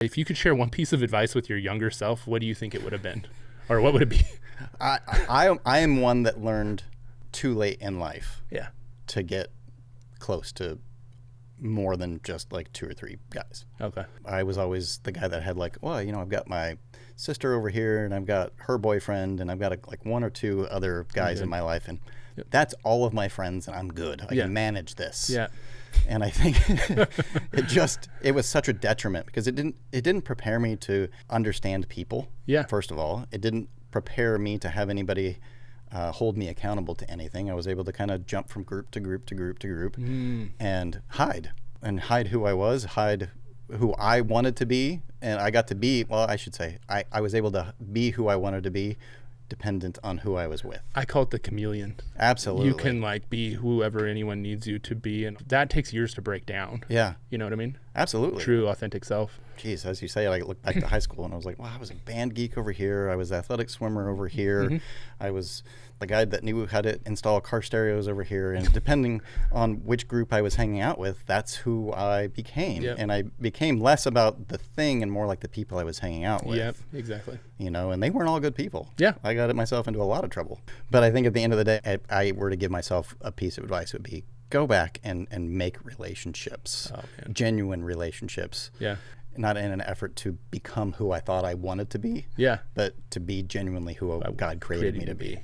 If you could share one piece of advice with your younger self, what do you think it would have been? Or what would it be? I am one that learned too late in life Yeah. to get close to more than just like 2 or 3 guys. Okay. I was always the guy that had like, well, I've got my sister over here and I've got her boyfriend and I've got like 1 or 2 other guys in my life, and that's all of my friends and I'm good. I can manage this. Yeah. And I think it was such a detriment because it didn't prepare me to understand people. Yeah. First of all, it didn't prepare me to have anybody hold me accountable to anything. I was able to kind of jump from group to group to group to group and hide who I was, hide who I wanted to be. And I got to be, well, I should say, I was able to be who I wanted to be, dependent on who I was with. I call it the chameleon. Absolutely. You can like be whoever anyone needs you to be, and that takes years to break down. Yeah. You know what I mean? Absolutely. True, authentic self. Jeez, as you say, I look back to high school and I was like, wow, I was a band geek over here. I was an athletic swimmer over here. I was the guy that knew how to install car stereos over here. And depending on which group I was hanging out with, that's who I became. Yep. And I became less about the thing and more like the people I was hanging out with. Yep, exactly. And they weren't all good people. Yeah. I got myself into a lot of trouble. But I think at the end of the day, if I were to give myself a piece of advice, it would be go back and make relationships, genuine relationships. Yeah. Not in an effort to become who I thought I wanted to be, Yeah. but to be genuinely who God created me to be.